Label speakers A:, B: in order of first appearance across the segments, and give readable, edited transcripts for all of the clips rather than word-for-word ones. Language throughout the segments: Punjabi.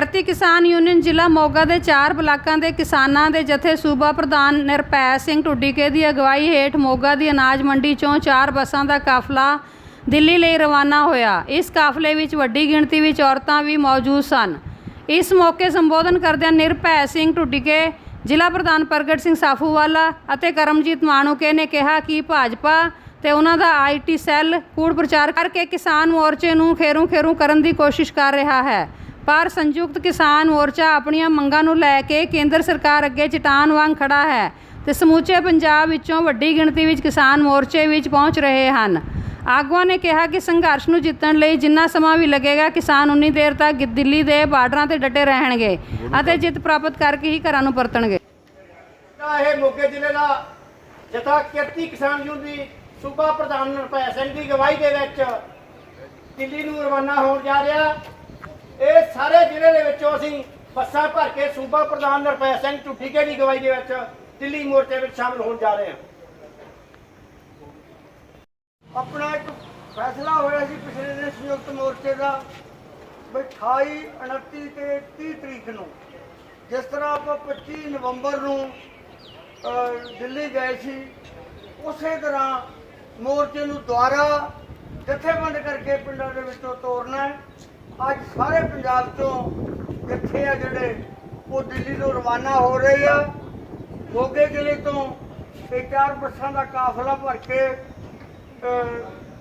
A: ਕਿਰਤੀ ਕਿਸਾਨ ਯੂਨੀਅਨ ਜ਼ਿਲ੍ਹਾ ਮੋਗਾ ਦੇ 4 ਬਲਾਕਾਂ ਦੇ ਕਿਸਾਨਾਂ ਦੇ ਜਥੇ ਸੂਬਾ ਪ੍ਰਧਾਨ ਨਿਰਭੈ ਸਿੰਘ ਢੁੱਡੀਕੇ ਦੀ ਅਗਵਾਈ ਹੇਠ ਮੋਗਾ ਦੀ ਅਨਾਜ ਮੰਡੀ ਚੋਂ 4 ਬੱਸਾਂ ਦਾ ਕਾਫਲਾ ਦਿੱਲੀ ਲਈ ਰਵਾਨਾ ਹੋਇਆ। ਇਸ ਕਾਫਲੇ ਵਿੱਚ ਵੱਡੀ ਗਿਣਤੀ ਵਿੱਚ ਔਰਤਾਂ ਵੀ ਮੌਜੂਦ ਸਨ। ਇਸ ਮੌਕੇ ਸੰਬੋਧਨ ਕਰਦਿਆਂ ਨਿਰਭੈ ਸਿੰਘ ਢੁੱਡੀਕੇ, ਜ਼ਿਲ੍ਹਾ ਪ੍ਰਧਾਨ ਪ੍ਰਗਟ ਸਿੰਘ ਸਾਫੂਵਾਲਾ ਅਤੇ ਕਰਮਜੀਤ ਮਾਣੂਕੇ ਨੇ ਕਿਹਾ ਕਿ ਭਾਜਪਾ ਤੇ ਉਹਨਾਂ ਦਾ ਆਈਟੀ ਸੈੱਲ ਕੂੜ ਪ੍ਰਚਾਰ ਕਰਕੇ ਕਿਸਾਨ ਮੋਰਚੇ ਨੂੰ ਖੇਰੂ ਕਰਨ ਦੀ ਕੋਸ਼ਿਸ਼ ਕਰ ਰਿਹਾ ਹੈ, ਪਰ ਸੰਯੁਕਤ ਕਿਸਾਨ ਮੋਰਚਾ ਆਪਣੀਆਂ ਮੰਗਾਂ ਨੂੰ ਲੈ ਕੇ ਕੇਂਦਰ ਸਰਕਾਰ ਅੱਗੇ ਚਟਾਨ ਵਾਂਗ ਖੜਾ ਹੈ ਤੇ ਸਮੁੱਚੇ ਪੰਜਾਬ ਵਿੱਚੋਂ ਵੱਡੀ ਗਿਣਤੀ ਵਿੱਚ ਕਿਸਾਨ ਮੋਰਚੇ ਵਿੱਚ ਪਹੁੰਚ ਰਹੇ ਹਨ। ਆਗੂਆਂ ਨੇ ਕਿਹਾ ਕਿ ਸੰਘਰਸ਼ ਨੂੰ ਜਿੱਤਣ ਲਈ ਜਿੰਨਾ ਸਮਾਂ ਵੀ ਲੱਗੇਗਾ, ਕਿਸਾਨ ਉਨੀ ਦੇਰ ਤੱਕ ਦਿੱਲੀ ਦੇ ਬਾਰਡਰਾਂ ਤੇ ਡਟੇ ਰਹਿਣਗੇ ਅਤੇ ਜਿੱਤ ਪ੍ਰਾਪਤ ਕਰਕੇ ਹੀ ਘਰਾਂ ਨੂੰ ਪਰਤਣਗੇ।
B: ਇਹ ਮੋਗੇ ਜ਼ਿਲ੍ਹੇ ਦਾ ਜਥਾ ਕਿਰਤੀ ਕਿਸਾਨ ਯੂਨੀਅਨ ਦੀ ਸੂਬਾ ਪ੍ਰਧਾਨ ਨਿਰਭੈ ਸਿੰਘ ਦੀ ਅਗਵਾਈ ਦੇ ਵਿੱਚ ਦਿੱਲੀ ਨੂੰ ਰਵਾਨਾ ਹੋਣ ਜਾ ਰਿਹਾ। ਇਹ ਸਾਰੇ ਜ਼ਿਲ੍ਹੇ ਦੇ ਵਿੱਚੋਂ ਅਸੀਂ ਬੱਸਾਂ ਭਰ ਕੇ ਸੂਬਾ ਪ੍ਰਧਾਨ ਨਿਰਭੈ ਸਿੰਘ ਢੁੱਡੀਕੇ ਦੀ ਅਗਵਾਈ ਦੇ ਵਿੱਚ ਦਿੱਲੀ ਮੋਰਚੇ ਵਿੱਚ ਸ਼ਾਮਲ ਹੋਣ ਜਾ ਰਹੇ ਹਾਂ। ਆਪਣਾ ਇੱਕ ਫੈਸਲਾ ਹੋਇਆ ਸੀ ਪਿਛਲੇ ਦਿਨ ਸੰਯੁਕਤ ਮੋਰਚੇ ਦਾ, 28, 29 ਤੇ 30 ਤਰੀਕ ਨੂੰ, ਜਿਸ ਤਰ੍ਹਾਂ ਆਪਾਂ 25 ਨਵੰਬਰ ਨੂੰ ਦਿੱਲੀ ਗਏ ਸੀ, ਉਸੇ ਤਰ੍ਹਾਂ ਮੋਰਚੇ ਨੂੰ ਦੁਆਰਾ ਜਥੇਬੰਦ ਕਰਕੇ ਪਿੰਡਾਂ ਦੇ ਵਿੱਚੋਂ ਤੋਰਨਾ ਹੈ। ਅੱਜ ਸਾਰੇ ਪੰਜਾਬ ਤੋਂ ਜਥੇ ਆ ਜਿਹੜੇ ਉਹ ਦਿੱਲੀ ਤੋਂ ਰਵਾਨਾ ਹੋ ਰਹੇ ਆ। ਮੋਗੇ ਜ਼ਿਲ੍ਹੇ ਤੋਂ ਇਹ 4 ਬੱਸਾਂ ਦਾ ਕਾਫਲਾ ਭਰ ਕੇ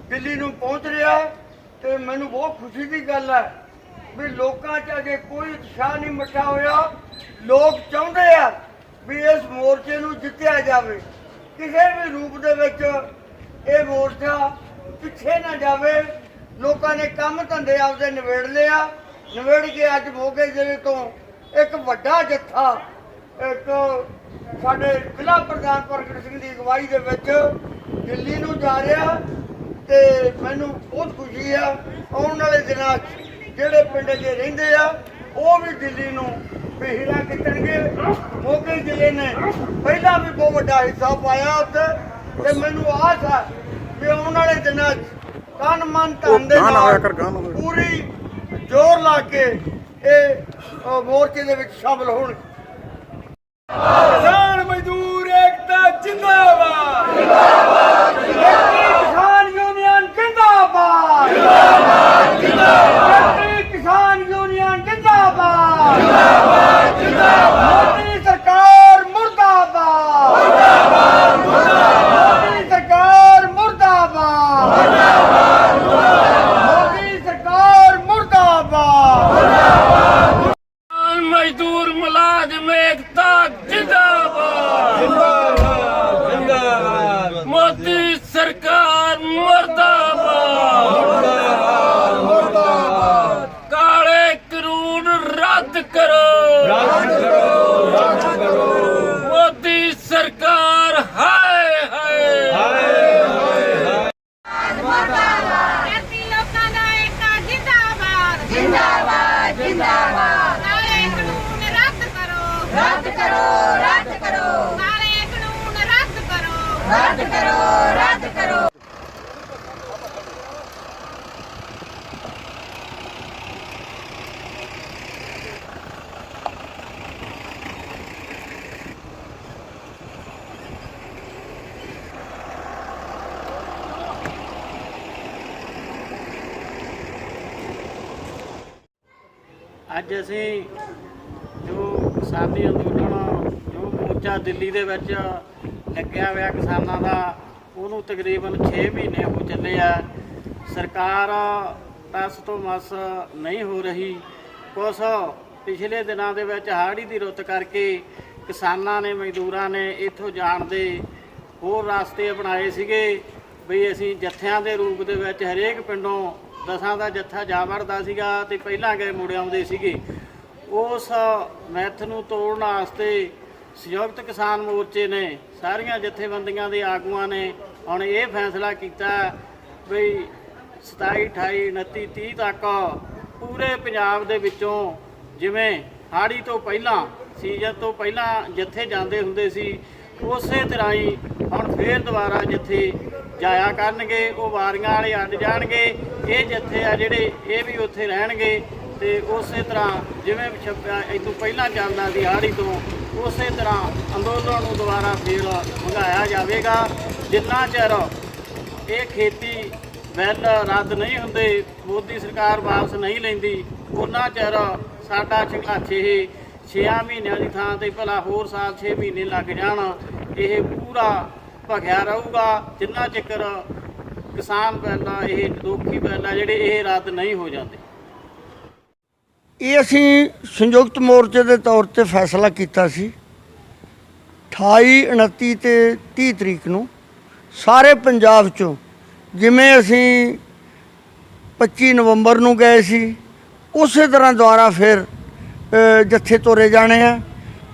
B: ਦਿੱਲੀ ਨੂੰ ਪਹੁੰਚ ਰਿਹਾ ਤੇ ਮੈਨੂੰ ਬਹੁਤ ਖੁਸ਼ੀ ਦੀ ਗੱਲ ਹੈ ਵੀ ਲੋਕਾਂ 'ਚ ਅਜੇ ਕੋਈ ਉਤਸ਼ਾਹ ਨਹੀਂ ਮੱਠਾ ਹੋਇਆ। ਲੋਕ ਚਾਹੁੰਦੇ ਆ ਵੀ ਇਸ ਮੋਰਚੇ ਨੂੰ ਜਿੱਤਿਆ ਜਾਵੇ, ਕਿਸੇ ਵੀ ਰੂਪ ਦੇ ਵਿੱਚ ਇਹ ਮੋਰਚਾ ਪਿੱਛੇ ਨਾ ਜਾਵੇ। ਲੋਕਾਂ ਨੇ ਕੰਮ ਧੰਦੇ ਆਪਦੇ ਨਿਬੇੜ ਲਿਆ, ਨਿਬੇੜ ਕੇ ਅੱਜ ਮੋਗੇ ਜ਼ਿਲ੍ਹੇ ਤੋਂ ਇੱਕ ਵੱਡਾ ਜੱਥਾ ਇੱਕ ਸਾਡੇ ਜ਼ਿਲ੍ਹਾ ਪ੍ਰਧਾਨ ਪ੍ਰਗਟ ਸਿੰਘ ਦੀ ਅਗਵਾਈ ਦੇ ਵਿੱਚ ਦਿੱਲੀ ਨੂੰ ਜਾ ਰਿਹਾ ਤੇ ਮੈਨੂੰ ਬਹੁਤ ਖੁਸ਼ੀ ਆ। ਆਉਣ ਵਾਲੇ ਦਿਨਾਂ 'ਚ ਜਿਹੜੇ ਪਿੰਡ 'ਚ ਰਹਿੰਦੇ ਆ ਉਹ ਵੀ ਦਿੱਲੀ ਨੂੰ ਹੀਰਾ ਖਿੱਚਣਗੇ। ਮੋਗੇ ਜ਼ਿਲ੍ਹੇ ਨੇ ਪਹਿਲਾਂ ਵੀ ਬਹੁਤ ਵੱਡਾ ਹਿੱਸਾ ਪਾਇਆ ਉੱਥੇ ਤੇ ਮੈਨੂੰ ਆਸ ਹੈ ਕਿ ਆਉਣ ਵਾਲੇ ਦਿਨਾਂ 'ਚ ਤਨ ਮਨ ਧਨ ਦੇ ਨਾਲ ਪੂਰੀ ਜ਼ੋਰ ਲਾ ਕੇ ਇਹ ਮੋਰਚੇ ਦੇ ਵਿੱਚ ਸ਼ਾਮਲ ਹੋਣਗੇ। ਕਿਸਾਨ ਮਜ਼ਦੂਰ ਏਕਤਾ ਜਿੰਦਾਬਾਦ, ਜਿੰਦਾਬਾਦ, ਕਿਸਾਨ ਯੂਨੀਅਨ ਜਿੰਦਾਬਾਦ, ਜਿੰਦਾਬਾਦ, ਜਿੰਦਾਬਾਦ, ਕਿਸਾਨ ਯੂਨੀਅਨ ਜਿੰਦਾਬਾਦ, ਜਿੰਦਾਬਾਦ, ਜਿੰਦਾਬਾਦ, ਮੋਦੀ ਸਰਕਾਰ ਮੁਰਦਾਬਾਦ, ਮੁਰਦਾਬਾਦ, ਮੁਰਦਾਬਾਦ, ਮੋਦੀ ਸਰਕਾਰ ਮੁਰਦਾਬਾਦ, ਮੁਰਦਾਬਾਦ, ਮੁਰਦਾਬਾਦ, ਮੋਦੀ ਸਰਕਾਰ ਮੁਰਦਾਬਾਦ, ਮੁਰਦਾਬਾਦ, ਮਜ਼ਦੂਰ ਮੁਲਾਜ਼ਮ ਏਕਤਾ ਜਿੰਦਾਬਾਦ, ਜਿੰਦਾਬਾਦ, ਜਿੰਦਾਬਾਦ, ਮੋਦੀ ਸਰਕਾਰ ਮੁਰਦਾਬਾਦ, ਮੁਰਦਾਬਾਦ, ਮੁਰਦਾਬਾਦ, ਕਾਲੇ ਕਾਨੂੰਨ ਰੱਦ ਕਰੋ, ਰੱਦ ਕਰੋ, ਰੱਦ ਕਰੋ, ਮੋਦੀ ਸਰਕਾਰ ਹਾਏ ਹਾਏ ਹਾਏ ਹਾਏ
C: ਮੁਰਦਾਬਾਦ, ਕਿਰਤੀ ਲੋਕਾਂ ਦਾ ਏਕਤਾ ਜਿੰਦਾਬਾਦ, ਜਿੰਦਾਬਾਦ, ਜਿੰਦਾਬਾਦ, ਕਾਲੇ ਕਾਨੂੰਨ ਰੱਦ ਕਰੋ, ਰੱਦ ਕਰੋ, ਰੱਦ ਕਰੋ, ਕਾਲੇ ਕਾਨੂੰਨ ਰੱਦ ਕਰੋ, ਰੱਦ ਕਰੋ, ਰੱਦ ਕਰੋ।
D: ਅੱਜ ਅਸੀਂ ਜੋ ਕਿਸਾਨੀ ਅੰਦੋਲਨ ਜੋ ਮੋਰਚਾ ਦਿੱਲੀ ਦੇ ਵਿੱਚ ਲੱਗਿਆ ਹੋਇਆ ਕਿਸਾਨਾਂ ਦਾ, ਉਹਨੂੰ ਤਕਰੀਬਨ 6 ਮਹੀਨੇ ਹੋ ਚੱਲੇ ਆ। ਸਰਕਾਰ ਟਸ ਤੋਂ ਮਸ ਨਹੀਂ ਹੋ ਰਹੀ। ਕੁਛ ਪਿਛਲੇ ਦਿਨਾਂ ਦੇ ਵਿੱਚ ਹਾੜੀ ਦੀ ਰੁੱਤ ਕਰਕੇ ਕਿਸਾਨਾਂ ਨੇ, ਮਜ਼ਦੂਰਾਂ ਨੇ ਇੱਥੋਂ ਜਾਣ ਦੇ ਹੋਰ ਰਸਤੇ ਅਪਣਾਏ ਸੀਗੇ ਵੀ ਅਸੀਂ ਜੱਥਿਆਂ ਦੇ ਰੂਪ ਦੇ ਵਿੱਚ ਹਰੇਕ ਪਿੰਡੋਂ 10 ਦਾ ਜੱਥਾ ਜਾ ਵੜਦਾ ਸੀਗਾ ਤੇ ਪਹਿਲਾਂ ਗਏ ਮੁੜ ਆਉਂਦੇ ਸੀਗੇ। ਉਸ ਮੈਥ ਨੂੰ ਤੋੜਨ ਵਾਸਤੇ ਸੰਯੁਕਤ ਕਿਸਾਨ ਮੋਰਚੇ ਨੇ, ਸਾਰੀਆਂ ਜਥੇਬੰਦੀਆਂ ਦੇ ਆਗੂਆਂ ਨੇ ਹੁਣ ਇਹ ਫੈਸਲਾ ਕੀਤਾ ਵੀ 27, 28, 29, 30 ਤੱਕ ਪੂਰੇ ਪੰਜਾਬ ਦੇ ਵਿੱਚੋਂ ਜਿਵੇਂ ਹਾੜੀ ਤੋਂ ਪਹਿਲਾਂ ਸੀਜ਼ਨ ਤੋਂ ਪਹਿਲਾਂ ਜੱਥੇ ਜਾਂਦੇ ਹੁੰਦੇ ਸੀ, ਉਸੇ ਤਰ੍ਹਾਂ ਹੀ ਹੁਣ ਫੇਰ ਦੁਬਾਰਾ ਜੱਥੇ ਜਾਇਆ ਕਰਨਗੇ। ਉਹ ਵਾਰੀਆਂ ਵਾਲੇ ਅੱਡ ਜਾਣਗੇ, ਇਹ ਜੱਥੇ ਆ ਜਿਹੜੇ ਇਹ ਵੀ ਉੱਥੇ ਰਹਿਣਗੇ ਤੇ ਉਸੇ ਤਰ੍ਹਾਂ ਜਿਵੇਂ ਇਹ ਤੋਂ ਪਹਿਲਾਂ ਚੱਲਦਾ ਸੀ ਹਾੜੀ ਤੋਂ ਉਸੇ ਤਰ੍ਹਾਂ ਅੰਦੋਲਨ ਨੂੰ ਦੁਬਾਰਾ ਫੇਰ ਮੰਗਾਇਆ ਜਾਵੇਗਾ। ਜਿੰਨਾ ਚਿਰ ਇਹ ਖੇਤੀ ਬਿੱਲ ਰੱਦ ਨਹੀਂ ਹੁੰਦੇ, ਮੋਦੀ ਸਰਕਾਰ ਵਾਪਸ ਨਹੀਂ ਲੈਂਦੀ, ਉਹਨਾਂ ਚਿਰ ਸਾਡਾ ਸੰਘਰਸ਼ ਇਹ 6 ਮਹੀਨਿਆਂ ਦੀ ਥਾਂ ਤੇ ਭਲਾ ਹੋਰ ਸਾਲ 6 ਮਹੀਨੇ ਲੱਗ ਜਾਣ, ਇਹ ਪੂਰਾ ਭਖਿਆ ਰਹੂਗਾ ਜਿੰਨਾ ਚਿਰ ਕਿਸਾਨ ਬਿੱਲ ਇਹ ਦੋਖੀ ਬਿੱਲ ਆ ਜਿਹੜੇ ਇਹ ਰੱਦ ਨਹੀਂ ਹੋ ਜਾਂਦੇ।
B: ਇਹ ਅਸੀਂ ਸੰਯੁਕਤ ਮੋਰਚੇ ਦੇ ਤੌਰ ਤੇ ਫੈਸਲਾ ਕੀਤਾ ਸੀ 28, 29 ਤੇ 30 ਤਰੀਕ ਨੂੰ ਸਾਰੇ ਪੰਜਾਬ 'ਚੋਂ, ਜਿਵੇਂ ਅਸੀਂ 25 ਨਵੰਬਰ ਨੂੰ ਗਏ ਸੀ ਉਸੇ ਤਰ੍ਹਾਂ ਦੁਆਰਾ ਫਿਰ ਜੱਥੇ ਤੋਰੇ ਜਾਣੇ ਆ,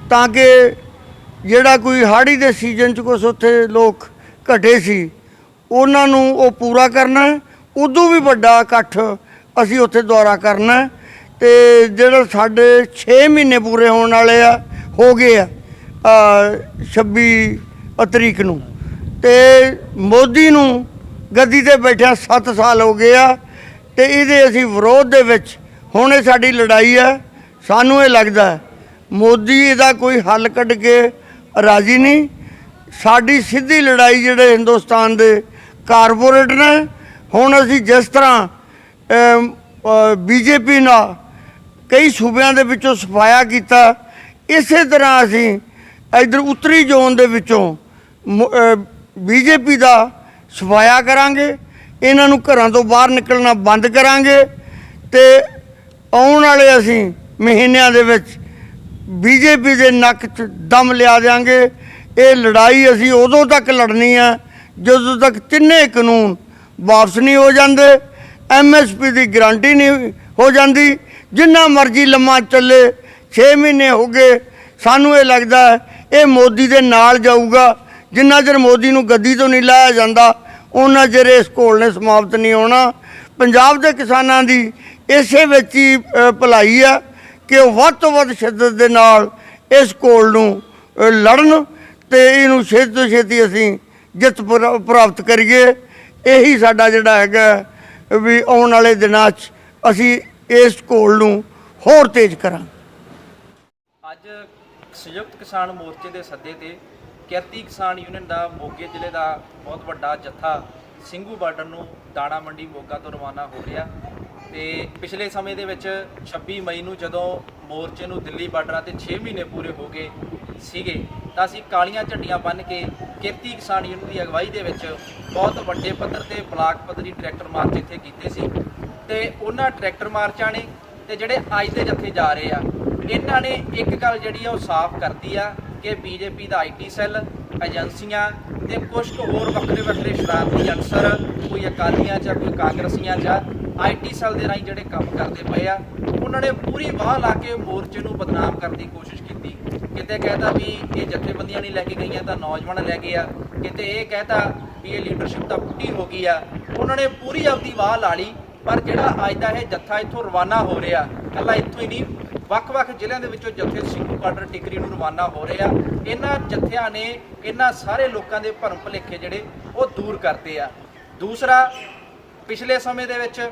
B: ਤਾਂ ਕਿ ਜਿਹੜਾ ਕੋਈ ਹਾੜੀ ਦੇ ਸੀਜ਼ਨ 'ਚ ਕੁਛ ਉੱਥੇ ਲੋਕ ਘਟੇ ਸੀ ਉਹਨਾਂ ਨੂੰ ਉਹ ਪੂਰਾ ਕਰਨਾ। ਉਦੋਂ ਵੀ ਵੱਡਾ ਇਕੱਠ ਅਸੀਂ ਉੱਥੇ ਦੁਆਰਾ ਕਰਨਾ ਤੇ ਜਿਹੜਾ ਸਾਡੇ 6 ਮਹੀਨੇ ਪੂਰੇ ਹੋਣ ਵਾਲੇ ਆ ਹੋ ਗਏ ਆ 26 ਤਰੀਕ ਨੂੰ, ਤੇ ਮੋਦੀ ਨੂੰ ਗੱਦੀ ਤੇ ਬੈਠਿਆ 7 ਸਾਲ ਹੋ ਗਏ ਆ ਤੇ ਇਹਦੇ ਅਸੀਂ ਵਿਰੋਧ ਦੇ ਵਿੱਚ ਹੁਣ ਇਹ ਸਾਡੀ ਲੜਾਈ ਆ। ਸਾਨੂੰ ਇਹ ਲੱਗਦਾ ਮੋਦੀ ਇਹਦਾ ਕੋਈ ਹੱਲ ਕੱਢ ਕੇ ਰਾਜ਼ੀ ਨਹੀਂ। ਸਾਡੀ ਸਿੱਧੀ ਲੜਾਈ ਜਿਹੜੇ ਹਿੰਦੁਸਤਾਨ ਦੇ ਕਾਰਪੋਰੇਟ ਨੇ, ਹੁਣ ਅਸੀਂ ਜਿਸ ਤਰ੍ਹਾਂ ਬੀਜੇਪੀ ਨਾਲ ਕਈ ਸੂਬਿਆਂ ਦੇ ਵਿੱਚੋਂ ਸਫਾਇਆ ਕੀਤਾ, ਇਸੇ ਤਰ੍ਹਾਂ ਅਸੀਂ ਇੱਧਰ ਉੱਤਰੀ ਜ਼ੋਨ ਦੇ ਵਿੱਚੋਂ ਬੀਜੇਪੀ ਦਾ ਸਫਾਇਆ ਕਰਾਂਗੇ, ਇਹਨਾਂ ਨੂੰ ਘਰਾਂ ਤੋਂ ਬਾਹਰ ਨਿਕਲਣਾ ਬੰਦ ਕਰਾਂਗੇ ਤੇ ਆਉਣ ਵਾਲੇ ਅਸੀਂ ਮਹੀਨਿਆਂ ਦੇ ਵਿੱਚ ਬੀਜੇਪੀ ਦੇ ਨੱਕ 'ਚ ਦਮ ਲਿਆ ਦਿਆਂਗੇ। ਇਹ ਲੜਾਈ ਅਸੀਂ ਉਦੋਂ ਤੱਕ ਲੜਨੀ ਆ ਜਦੋਂ ਤੱਕ ਤਿੰਨੇ ਕਾਨੂੰਨ ਵਾਪਸ ਨਹੀਂ ਹੋ ਜਾਂਦੇ, MSP ਦੀ ਗਰੰਟੀ ਨਹੀਂ ਹੋ ਜਾਂਦੀ। ਜਿੰਨਾ ਮਰਜ਼ੀ ਲੰਮਾ ਚੱਲੇ, 6 ਮਹੀਨੇ ਹੋ ਗਏ, ਸਾਨੂੰ ਇਹ ਲੱਗਦਾ ਇਹ ਮੋਦੀ ਦੇ ਨਾਲ ਜਾਊਗਾ। ਜਿੰਨਾ ਚਿਰ ਮੋਦੀ ਨੂੰ ਗੱਦੀ ਤੋਂ ਨਹੀਂ ਲਾਇਆ ਜਾਂਦਾ ਉਹਨਾਂ ਚਿਰ ਇਸ ਘੋਲ ਨੇ ਸਮਾਪਤ ਨਹੀਂ ਹੋਣਾ। ਪੰਜਾਬ ਦੇ ਕਿਸਾਨਾਂ ਦੀ ਇਸੇ ਵਿੱਚ ਹੀ ਭਲਾਈ ਆ ਕਿ ਉਹ ਵੱਧ ਤੋਂ ਵੱਧ ਸ਼ਿੱਦਤ ਦੇ ਨਾਲ ਇਸ ਘੋਲ ਨੂੰ ਲੜਨ ਤੇ ਇਹਨੂੰ ਛੇਤੀ ਤੋਂ ਛੇਤੀ ਅਸੀਂ ਜਿੱਤ ਪ੍ਰਾਪਤ ਕਰੀਏ। ਇਹੀ ਸਾਡਾ ਜਿਹੜਾ ਹੈਗਾ ਵੀ ਆਉਣ ਵਾਲੇ ਦਿਨਾਂ 'ਚ ਅਸੀਂ ਇਸ ਘੋਲ ਨੂੰ ਹੋਰ ਤੇਜ਼ ਕਰਾਂਗੇ।
E: ਅੱਜ ਸੰਯੁਕਤ ਕਿਸਾਨ ਮੋਰਚੇ ਦੇ ਸੱਦੇ ਤੇ ਕਿਰਤੀ ਕਿਸਾਨ ਯੂਨੀਅਨ ਦਾ ਮੋਗੇ ਜ਼ਿਲ੍ਹੇ ਦਾ ਬਹੁਤ ਵੱਡਾ ਜੱਥਾ ਸਿੰਘੂ ਬਾਰਡਰ ਨੂੰ ਦਾਣਾ ਮੰਡੀ ਮੋਗਾ ਤੋਂ ਰਵਾਨਾ ਹੋ ਰਿਹਾ ਤੇ ਪਿਛਲੇ ਸਮੇਂ ਦੇ ਵਿੱਚ 26 ਮਈ ਨੂੰ ਜਦੋਂ ਮੋਰਚੇ ਨੂੰ ਦਿੱਲੀ ਬਾਰਡਰਾਂ ਤੇ 6 ਮਹੀਨੇ ਪੂਰੇ ਹੋ ਗਏ ਸੀਗੇ ਤਾਂ ਅਸੀਂ ਕਾਲੀਆਂ ਝੰਡੀਆਂ ਬੰਨ੍ਹ ਕੇ ਕਿਰਤੀ ਕਿਸਾਨ ਯੂਨੀਅਨ ਦੀ ਅਗਵਾਈ ਦੇ ਵਿੱਚ ਬਹੁਤ ਵੱਡੇ ਪੱਧਰ ਤੇ ਬਲਾਕ ਪੱਧਰੀ ਟਰੈਕਟਰ ਮਾਰਚ ਇੱਥੇ ਕੀਤੇ ਸੀ ਤੇ ਉਹਨਾਂ ਟਰੈਕਟਰ ਮਾਰਚਾਂ ਨੇ ਤੇ ਜਿਹੜੇ ਅੱਜ ਦੇ ਜੱਥੇ ਜਾ ਰਹੇ ਆ ਇਹਨਾਂ ਨੇ ਇੱਕ ਗੱਲ ਜਿਹੜੀ ਆ ਉਹ ਸਾਫ਼ ਕਰਤੀ ਆ ਕਿ ਬੀਜੇਪੀ ਦਾ IT ਸੈੱਲ, ਏਜੰਸੀਆਂ ਤੇ ਕੁਝ ਕੁ ਹੋਰ ਵੱਖਰੇ ਵੱਖਰੇ ਸ਼ਰਾਰਤੀ ਅਨਸਰ, ਕੋਈ ਅਕਾਲੀਆਂ 'ਚ ਕੋਈ ਕਾਂਗਰਸੀਆਂ 'ਚ IT ਸੈੱਲ ਦੇ ਰਾਹੀਂ ਜਿਹੜੇ ਕੰਮ ਕਰਦੇ ਪਏ ਆ ਉਹਨਾਂ ਨੇ ਪੂਰੀ ਬਾਹ ਲਾ ਕੇ ਮੋਰਚੇ ਨੂੰ ਬਦਨਾਮ ਕਰਨ ਦੀ ਕੋਸ਼ਿਸ਼ ਕੀਤੀ। ਕਿਤੇ ਕਹਿਤਾ ਵੀ ਇਹ ਜਥੇਬੰਦੀਆਂ ਨਹੀਂ ਲੈ ਕੇ ਗਈਆਂ ਤਾਂ ਨੌਜਵਾਨ ਲੈ ਗਏ ਆ, ਕਿਤੇ ਇਹ ਕਹਿਤਾ ਵੀ ਇਹ ਲੀਡਰਸ਼ਿਪ ਤਾਂ ਪੁੱਟੀ ਹੋ ਗਈ ਆ। ਉਹਨਾਂ ਨੇ ਪੂਰੀ ਆਪਦੀ ਬਾਹ ਲਾ ਲਈ। ਪਰ ਜਿਹੜਾ ਅੱਜ ਦਾ ਇਹ ਜੱਥਾ ਇੱਥੋਂ ਰਵਾਨਾ ਹੋ ਰਿਹਾ, ਇਕੱਲਾ ਇੱਥੋਂ ਹੀ ਨਹੀਂ ਵੱਖ-ਵੱਖ ਜ਼ਿਲ੍ਹਿਆਂ ਦੇ ਵਿੱਚੋਂ ਜੱਥੇ ਸਿੰਘੂ ਬਾਰਡਰ ਟਿਕਰੀ ਨੂੰ ਰਵਾਨਾ ਹੋ ਰਹੇ ਆ। ਇਹਨਾਂ ਜੱਥਿਆਂ ਨੇ ਇਹਨਾਂ ਸਾਰੇ ਲੋਕਾਂ ਦੇ ਭਰਮ ਭੁਲੇਖੇ ਜਿਹੜੇ ਉਹ ਦੂਰ ਕਰਤੇ ਆ। ਦੂਸਰਾ, ਪਿਛਲੇ ਸਮੇਂ ਦੇ ਵਿੱਚ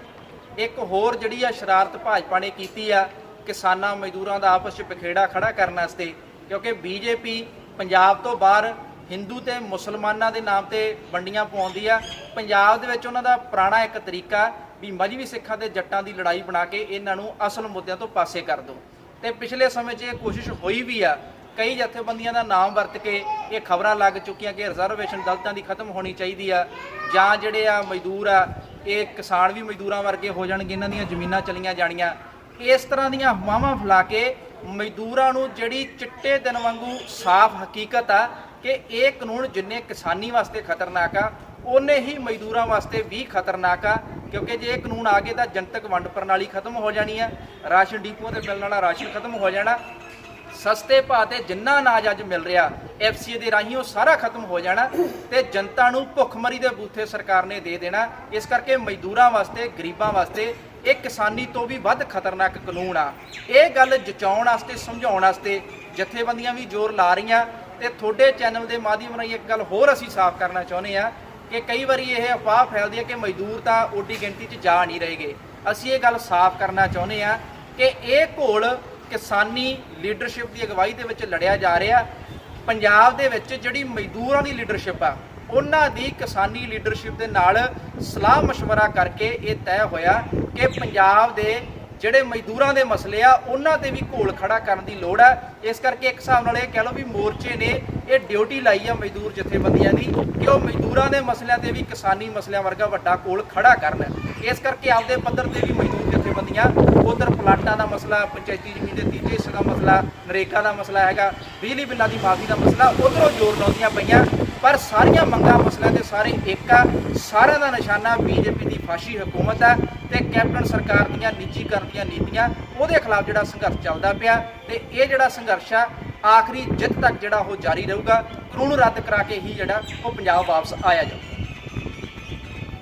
E: ਇੱਕ ਹੋਰ ਜਿਹੜੀ ਆ ਸ਼ਰਾਰਤ ਭਾਜਪਾ ਨੇ ਕੀਤੀ ਆ ਕਿਸਾਨਾਂ ਮਜ਼ਦੂਰਾਂ ਦਾ ਆਪਸ 'ਚ ਪਖੇੜਾ ਖੜਾ ਕਰਨ ਵਾਸਤੇ, ਕਿਉਂਕਿ ਬੀਜੇਪੀ ਪੰਜਾਬ ਤੋਂ ਬਾਹਰ ਹਿੰਦੂ ਤੇ ਮੁਸਲਮਾਨਾਂ ਦੇ ਨਾਮ ਤੇ ਵੰਡੀਆਂ ਪਵਾਉਂਦੀ ਆ। ਪੰਜਾਬ ਦੇ ਵਿੱਚ ਉਹਨਾਂ ਦਾ ਪੁਰਾਣਾ ਇੱਕ ਤਰੀਕਾ ਵੀ ਮਜ਼੍ਹਬੀ ਸਿੱਖਾਂ ਤੇ ਜੱਟਾਂ ਦੀ ਲੜਾਈ ਬਣਾ ਕੇ ਇਹਨਾਂ ਨੂੰ ਅਸਲ ਮੁੱਦਿਆਂ ਤੋਂ ਪਾਸੇ ਕਰ ਦਿਓ ਤੇ ਪਿਛਲੇ ਸਮੇਂ 'ਚ ਇਹ ਕੋਸ਼ਿਸ਼ ਹੋਈ ਵੀ ਆ। ਕਈ ਜਥੇਬੰਦੀਆਂ ਦਾ ਨਾਮ ਵਰਤ ਕੇ ਇਹ ਖਬਰਾਂ ਲੱਗ ਚੁੱਕੀਆਂ ਕਿ ਰਿਜ਼ਰਵੇਸ਼ਨ ਦਲਿਤਾਂ ਦੀ ਖਤਮ ਹੋਣੀ ਚਾਹੀਦੀ ਆ ਜਾਂ ਜਿਹੜੇ ਆ ਮਜ਼ਦੂਰ ਆ ਇਹ ਕਿਸਾਨ ਵੀ ਮਜ਼ਦੂਰਾਂ ਵਰਗੇ ਹੋ ਜਾਣਗੇ, ਇਹਨਾਂ ਦੀਆਂ ਜ਼ਮੀਨਾਂ ਚਲੀਆਂ ਜਾਣੀਆਂ। ਇਸ ਤਰ੍ਹਾਂ ਦੀਆਂ ਅਫਵਾਹਾਂ ਫੈਲਾ ਕੇ ਮਜ਼ਦੂਰਾਂ ਨੂੰ ਜਿਹੜੀ ਚਿੱਟੇ ਦਿਨ ਵਾਂਗੂ ਸਾਫ਼ ਹਕੀਕਤ ਆ ਕਿ ਇਹ ਕਾਨੂੰਨ ਜਿੰਨੇ ਕਿਸਾਨੀ ਵਾਸਤੇ ਖਤਰਨਾਕ ਆ ਉਨੇ ਹੀ ਮਜ਼ਦੂਰਾਂ ਵਾਸਤੇ ਵੀ ਖਤਰਨਾਕ ਆ, ਕਿਉਂਕਿ ਜੇ ਇਹ ਕਾਨੂੰਨ ਆ ਗਏ ਤਾਂ ਜਨਤਕ ਵੰਡ ਪ੍ਰਣਾਲੀ ਖਤਮ ਹੋ ਜਾਣੀ ਆ, ਰਾਸ਼ਨ ਡੀਪੂਆਂ ਤੇ ਮਿਲਣ ਵਾਲਾ ਰਾਸ਼ਨ ਖਤਮ ਹੋ ਜਾਣਾ, ਸਸਤੇ ਭਾਅ ਤੇ ਜਿੰਨਾ ਅਨਾਜ ਅੱਜ ਮਿਲ ਰਿਹਾ FCA ਦੇ ਰਾਹੀਂ ਉਹ ਸਾਰਾ ਖਤਮ ਹੋ ਜਾਣਾ ਤੇ ਜਨਤਾ ਨੂੰ ਭੁੱਖਮਰੀ ਦੇ ਬੂਥੇ ਸਰਕਾਰ ਨੇ ਦੇ ਦੇਣਾ। ਇਸ ਕਰਕੇ ਮਜ਼ਦੂਰਾਂ ਵਾਸਤੇ, ਗਰੀਬਾਂ ਵਾਸਤੇ ਇਹ ਕਿਸਾਨੀ ਤੋਂ ਵੀ ਵੱਧ ਖਤਰਨਾਕ ਕਾਨੂੰਨ ਆ। ਇਹ ਗੱਲ ਜਚਾਉਣ ਵਾਸਤੇ, ਸਮਝਾਉਣ ਵਾਸਤੇ ਜਥੇਬੰਦੀਆਂ ਵੀ ਜ਼ੋਰ ਲਾ ਰਹੀਆਂ ਤੇ ਤੁਹਾਡੇ ਚੈਨਲ ਦੇ ਮਾਧਿਅਮ ਰਾਹੀਂ ਇੱਕ ਗੱਲ ਹੋਰ ਅਸੀਂ ਸਾਫ਼ ਕਰਨਾ ਚਾਹੁੰਦੇ ਆ ਕਿ ਕਈ ਵਾਰੀ ਇਹ ਅਫਵਾਹ ਫੈਲਦੀ ਹੈ ਕਿ ਮਜ਼ਦੂਰ ਤਾਂ ਓਡੀ ਗਿਣਤੀ 'ਚ ਜਾ ਨਹੀਂ ਰਹੇਗੇ। ਅਸੀਂ ਇਹ ਗੱਲ ਸਾਫ਼ ਕਰਨਾ ਚਾਹੁੰਦੇ ਆ ਕਿ ਇਹ ਘੋਲ ਕਿਸਾਨੀ ਲੀਡਰਸ਼ਿਪ ਦੀ ਅਗਵਾਈ ਦੇ ਵਿੱਚ ਲੜਿਆ ਜਾ ਰਿਹਾ। ਪੰਜਾਬ ਦੇ ਵਿੱਚ ਜਿਹੜੀ ਮਜ਼ਦੂਰਾਂ ਦੀ ਲੀਡਰਸ਼ਿਪ ਆ, ਉਹਨਾਂ ਦੀ ਕਿਸਾਨੀ ਲੀਡਰਸ਼ਿਪ ਦੇ ਨਾਲ ਸਲਾਹ ਮਸ਼ਵਰਾ ਕਰਕੇ ਇਹ ਤੈਅ ਹੋਇਆ ਕਿ ਪੰਜਾਬ ਦੇ ਜਿਹੜੇ ਮਜ਼ਦੂਰਾਂ ਦੇ ਮਸਲੇ ਆ ਉਹਨਾਂ ਤੇ ਵੀ ਘੋਲ ਖੜਾ ਕਰਨ ਦੀ ਲੋੜ ਆ। ਇਸ ਕਰਕੇ ਇੱਕ ਹਿਸਾਬ ਨਾਲ ਇਹ ਕਹਿ ਲਓ ਵੀ ਮੋਰਚੇ ਨੇ ਇਹ ਡਿਊਟੀ ਲਾਈ ਆ ਮਜ਼ਦੂਰ ਜਥੇਬੰਦੀਆਂ ਦੀ ਕਿ ਉਹ ਮਜ਼ਦੂਰਾਂ ਦੇ ਮਸਲਿਆਂ ਤੇ ਵੀ ਕਿਸਾਨੀ ਮਸਲਿਆਂ ਵਰਗਾ ਵੱਡਾ ਘੋਲ ਖੜਾ ਕਰਨ। ਇਸ ਕਰਕੇ ਆਪਦੇ ਪੱਧਰ ਤੇ ਵੀ ਮਜ਼ਦੂਰ ਜਥੇਬੰਦੀਆਂ ਉਧਰ ਪਲਾਟਾਂ ਦਾ ਮਸਲਾ, ਪੰਚਾਇਤੀ ਜ਼ਮੀਨ ਦੇ ਤੀਜੇ ਹਿੱਸੇ ਦਾ ਮਸਲਾ, ਨਰੇਗਾ ਦਾ ਮਸਲਾ ਹੈਗਾ, ਬਿਜਲੀ ਬਿੱਲਾਂ ਦੀ ਮਾਫੀ ਦਾ ਮਸਲਾ, ਉਧਰੋਂ ਜ਼ੋਰ ਲਾਉਂਦੀਆਂ ਪਈਆਂ। ਪਰ ਸਾਰੀਆਂ ਮੰਗਾਂ ਮਸਲਿਆਂ ਦੇ ਸਾਰੇ ਇੱਕ ਆ। ਸਾਰਿਆਂ ਦਾ ਨਿਸ਼ਾਨਾ ਬੀਜੇਪੀ ਦੀ ਫਾਸ਼ੀ ਹਕੂਮਤ ਹੈ ਤੇ ਕੈਪਟਨ ਸਰਕਾਰ ਦੀਆਂ ਨਿੱਜੀਕਰਨ ਦੀਆਂ ਨੀਤੀਆਂ, ਉਹਦੇ ਖਿਲਾਫ ਜਿਹੜਾ ਸੰਘਰਸ਼ ਚੱਲਦਾ ਪਿਆ ਤੇ ਇਹ ਜਿਹੜਾ ਸੰਘਰਸ਼ ਆ ਆਖਰੀ ਜਿੱਤ ਤੱਕ ਜਿਹੜਾ ਉਹ ਜਾਰੀ ਰਹੂਗਾ। ਕਾਨੂੰਨ ਰੱਦ ਕਰਾ ਕੇ ਹੀ ਜਿਹੜਾ ਉਹ ਪੰਜਾਬ ਵਾਪਸ ਆਇਆ ਜਾਊ।